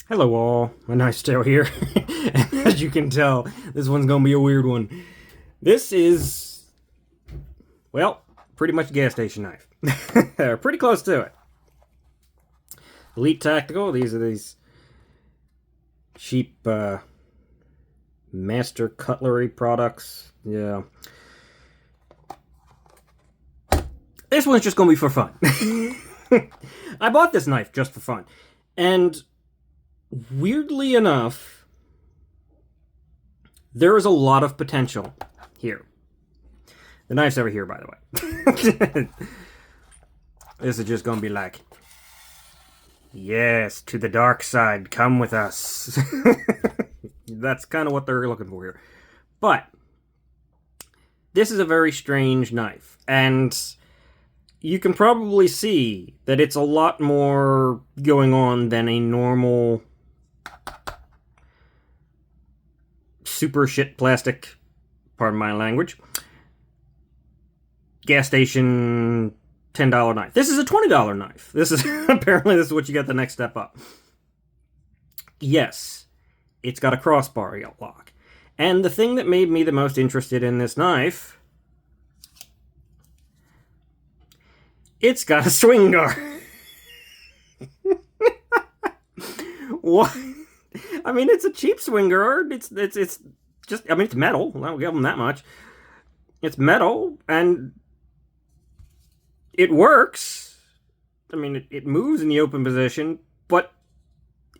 Hello all, a nice tale here. And as you can tell, this one's gonna be a weird one. This is, well, pretty much a gas station knife. Pretty close to it. Elite Tactical, these are these cheap master cutlery products. Yeah. This one's just gonna be for fun. I bought this knife just for fun. And weirdly enough, there is a lot of potential here. The knife's over here, by the way. This is just gonna be like, yes, to the dark side, come with us. That's kind of what they're looking for here. But this is a very strange knife, and you can probably see that it's a lot more going on than a normal super shit plastic, pardon my language, gas station $10 knife. This is a $20 knife. This is apparently this is what you get the next step up. Yes, it's got a crossbar lock. And the thing that made me the most interested in this knife, it's got a swing guard. What? I mean, it's a cheap swing guard. It's just, I mean, it's metal. I'll give them that much. It's metal, and it works. I mean, it moves in the open position, but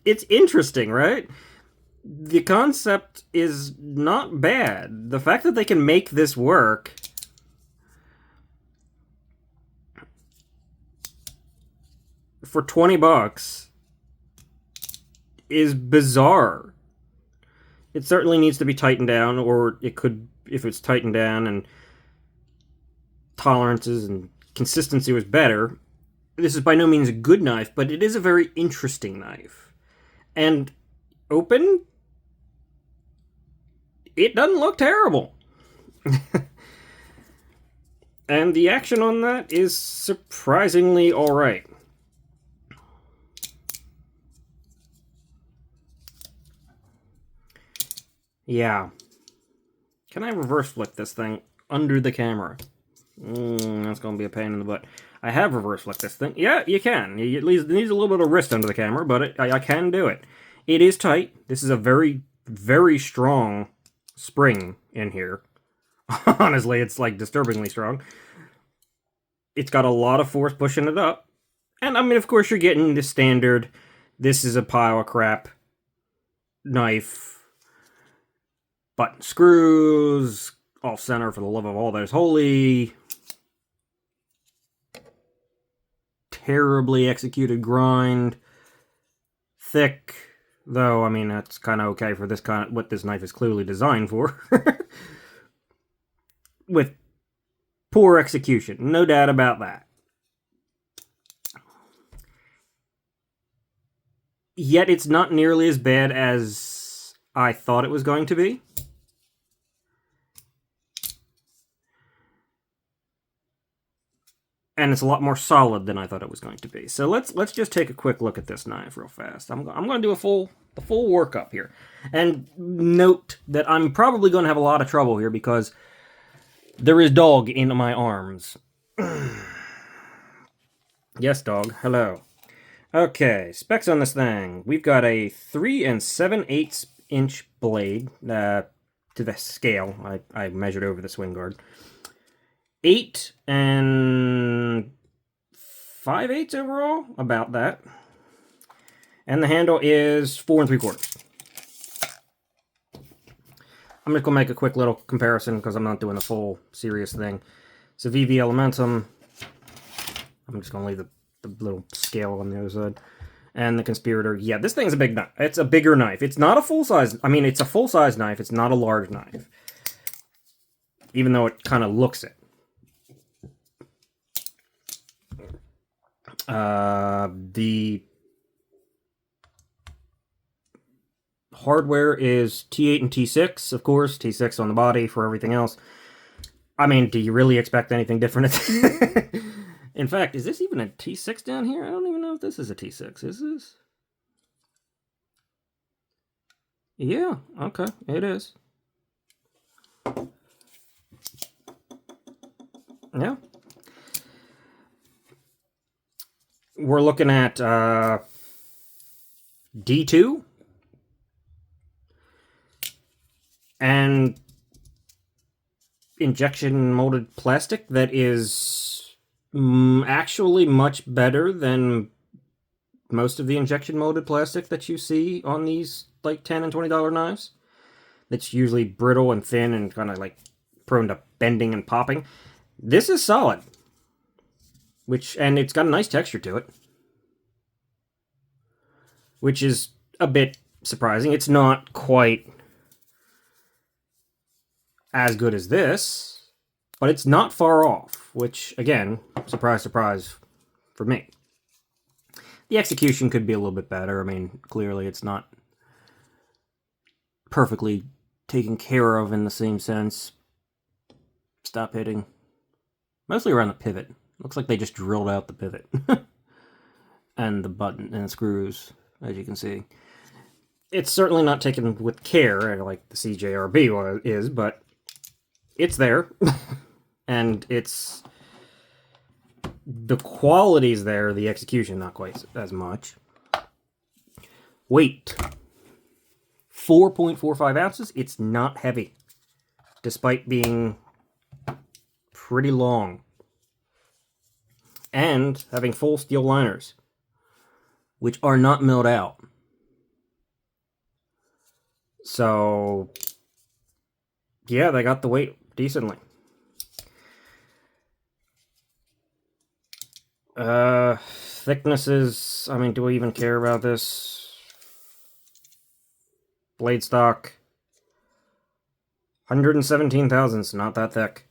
it's interesting, right? The concept is not bad. The fact that they can make this work for $20 is bizarre. It certainly needs to be tightened down, or it could, if it's tightened down and tolerances and consistency was better. This is by no means a good knife, but it is a very interesting knife. And open, it doesn't look terrible. And the action on that is surprisingly alright. Yeah. Can I reverse flick this thing under the camera? That's going to be a pain in the butt. I have reverse flicked this thing. Yeah, you can. It needs a little bit of wrist under the camera, but I can do it. It is tight. This is a very, very strong spring in here. Honestly, it's like disturbingly strong. It's got a lot of force pushing it up. And I mean, of course, you're getting the standard, this is a pile of crap knife. Button screws, off center for the love of all that is holy. Terribly executed grind. Thick, though, I mean, that's kind of okay for this kind of, what this knife is clearly designed for. With poor execution, no doubt about that. Yet it's not nearly as bad as I thought it was going to be. And it's a lot more solid than I thought it was going to be. So let's just take a quick look at this knife real fast. I'm going to do a full workup here. And note that I'm probably going to have a lot of trouble here because there is dog in my arms. Yes, dog. Hello. Okay, specs on this thing. We've got a 3 7/8 inch blade to the scale. I measured over the swing guard. 8 5/8 overall, about that. And the handle is 4 3/4. I'm just gonna make a quick little comparison because I'm not doing the full serious thing. It's a VV Elementum. I'm just gonna leave the little scale on the other side. And the Conspirator. Yeah, this thing's a big knife. It's a bigger knife. It's not a full-size, I mean, it's a full-size knife. It's not a large knife. Even though it kind of looks it. The hardware is T8 and T6, of course. T6 on the body for everything else. I mean, do you really expect anything different? In fact, is this even a T6 down here? I don't even know if this is a T6. Is this? Yeah, okay, it is. Yeah. We're looking at D2 and injection molded plastic that is actually much better than most of the injection molded plastic that you see on these like $10 and $20 knives. That's usually brittle and thin and kind of like prone to bending and popping. This is solid, and it's got a nice texture to it, which is a bit surprising. It's not quite as good as this, but it's not far off, which, again, surprise, surprise for me. The execution could be a little bit better. I mean, clearly it's not perfectly taken care of in the same sense. Stop hitting. Mostly around the pivot. Looks like they just drilled out the pivot. And the button and the screws, as you can see. It's certainly not taken with care, like the CJRB is, but it's there. And it's... the quality's there, the execution not quite as much. Weight. 4.45 ounces. It's not heavy, despite being pretty long. And having full steel liners, which are not milled out. So, yeah, they got the weight decently. Thicknesses, I mean, do we even care about this? Blade stock, 117 thousandths, not that thick.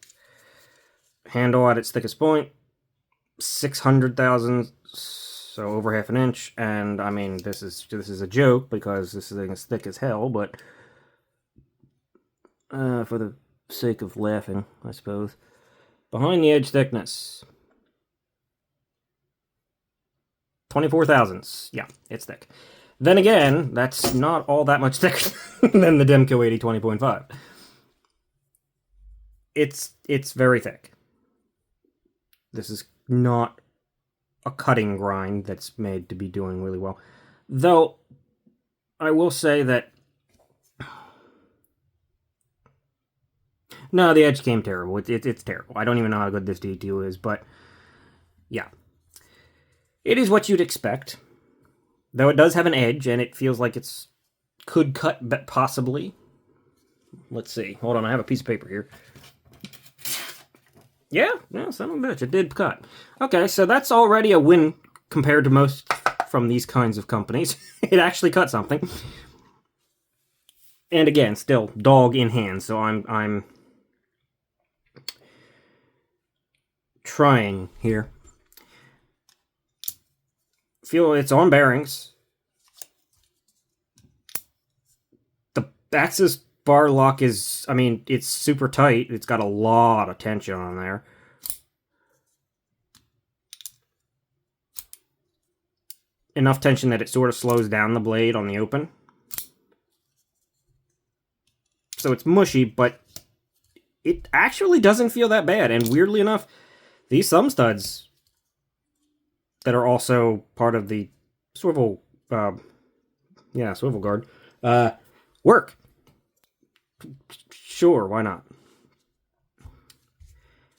Handle at its thickest point, 600 thousandths, so over half an inch. And I mean, this is a joke because this thing is thick as hell, but for the sake of laughing, I suppose. Behind the edge thickness, 24 thousandths. Yeah, it's thick. Then again, that's not all that much thicker than the Demco 80 20.5. It's very thick. This is not a cutting grind that's made to be doing really well. Though, I will say that... no, the edge came terrible. It's terrible. I don't even know how good this D2 is, but... yeah. It is what you'd expect. Though it does have an edge, and it feels like it's... could cut, but possibly. Let's see. Hold on, I have a piece of paper here. Yeah, son of a bitch, it did cut. Okay, so that's already a win compared to most from these kinds of companies. It actually cut something. And again, still dog in hand, so I'm trying here. Feel it's on bearings. The axis bar lock is, I mean, it's super tight. It's got a lot of tension on there. Enough tension that it sort of slows down the blade on the open. So it's mushy, but it actually doesn't feel that bad. And weirdly enough, these thumb studs that are also part of the swivel, swivel guard, work. Sure, why not?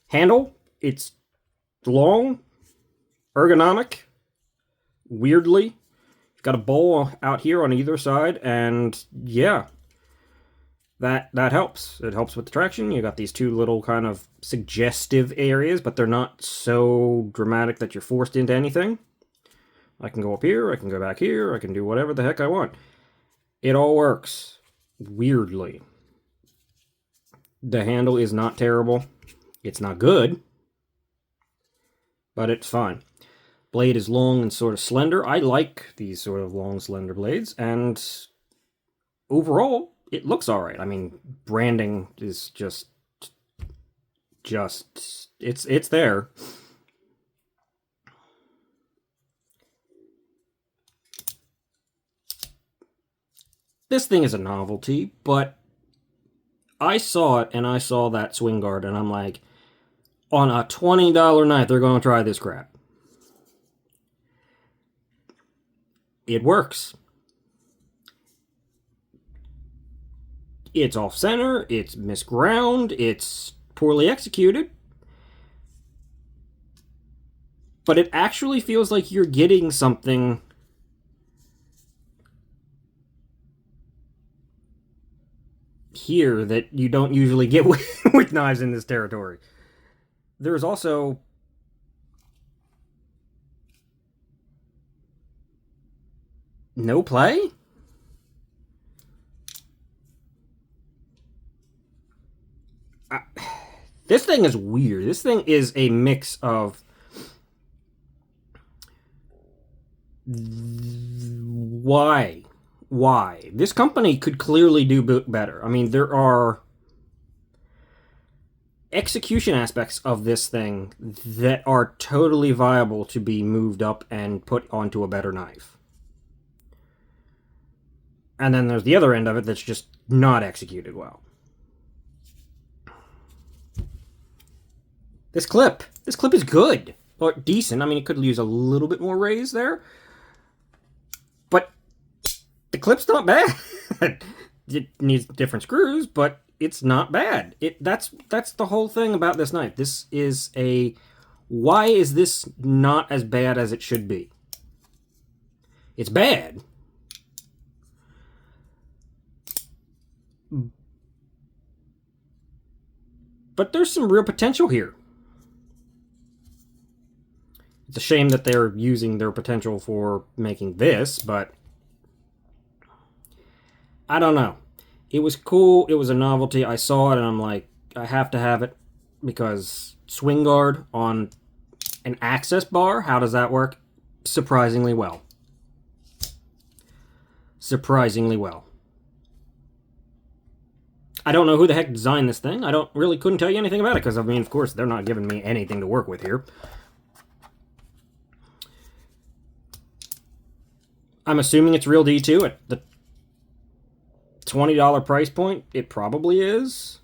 Handle, it's long, ergonomic, weirdly. Got a bowl out here on either side, and yeah, that helps. It helps with the traction. You got these two little kind of suggestive areas, but they're not so dramatic that you're forced into anything. I can go up here, I can go back here, I can do whatever the heck I want. It all works, weirdly. The handle is not terrible. It's not good, but it's fine. Blade is long and sort of slender. I like these sort of long, slender blades, and overall, it looks alright. I mean, branding is just it's there. this thing is a novelty, but I saw it and I saw that swing guard and I'm like, on a $20 knife, they're going to try this crap. It works. It's off center, it's misground, it's poorly executed. But it actually feels like you're getting something here that you don't usually get with knives in this territory. There's also no play? This thing is weird. This thing is a mix of why? This company could clearly do better. I mean, there are execution aspects of this thing that are totally viable to be moved up and put onto a better knife. And then there's the other end of it that's just not executed well. This clip is good, or decent. I mean, it could use a little bit more raise there, but the clip's not bad. It needs different screws, but it's not bad. That's the whole thing about this knife. This is a, why is this not as bad as it should be? It's bad. But there's some real potential here. It's a shame that they're using their potential for making this, but I don't know. It was cool. It was a novelty. I saw it and I'm like, I have to have it because swing guard on an access bar, how does that work? Surprisingly well. Surprisingly well. I don't know who the heck designed this thing. I couldn't tell you anything about it because, I mean, of course, they're not giving me anything to work with here. I'm assuming it's real D2 at the $20 price point. It probably is.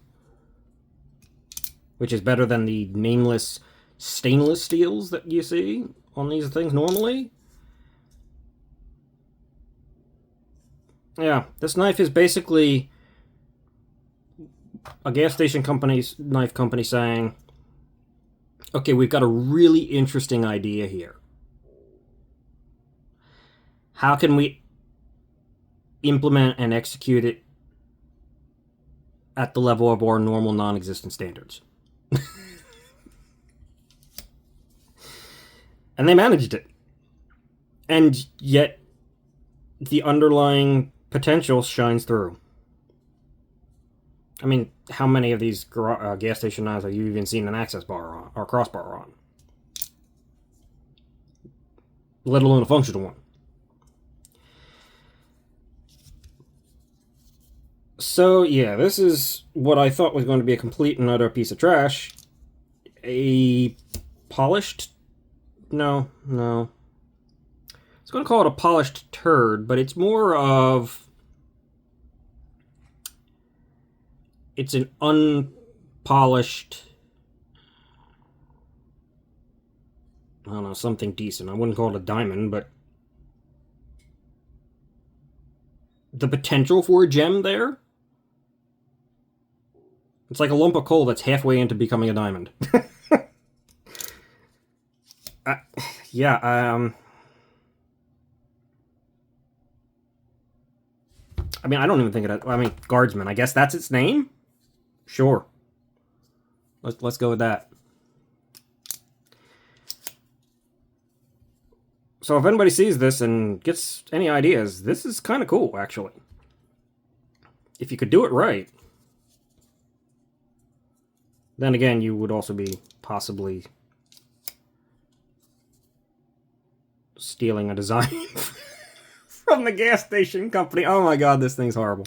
Which is better than the nameless stainless steels that you see on these things normally. Yeah, this knife is basically a gas station knife company saying, okay, we've got a really interesting idea here. How can we implement and execute it at the level of our normal non-existent standards? And they managed it. And yet, the underlying potential shines through. I mean, how many of these gas station knives have you even seen an access bar on, or crossbar on? Let alone a functional one. So, yeah, this is what I thought was going to be a complete and utter piece of trash. A polished... No. I was going to call it a polished turd, but it's more of... It's an unpolished... I don't know, something decent. I wouldn't call it a diamond, but... the potential for a gem there? It's like a lump of coal that's halfway into becoming a diamond. Yeah, I mean, I don't even think it... I mean, Guardsman. I guess that's its name? Sure. Let's go with that. So if anybody sees this and gets any ideas, this is kind of cool, actually. If you could do it right. Then again, you would also be possibly stealing a design from the gas station company. Oh my god, this thing's horrible.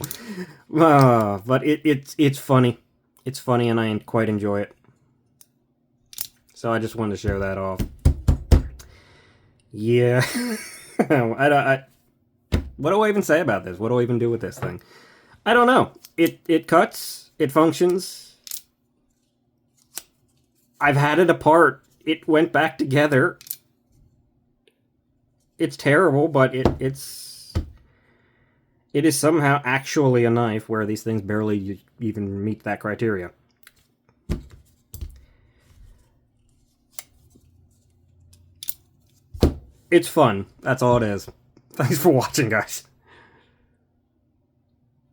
But it's funny. It's funny and I quite enjoy it. So I just wanted to show that off. Yeah. What do I even say about this? What do I even do with this thing? I don't know. It cuts. It functions. I've had it apart. It went back together. It's terrible, but it is somehow actually a knife, where these things barely even meet that criteria. It's fun. That's all it is. Thanks for watching, guys.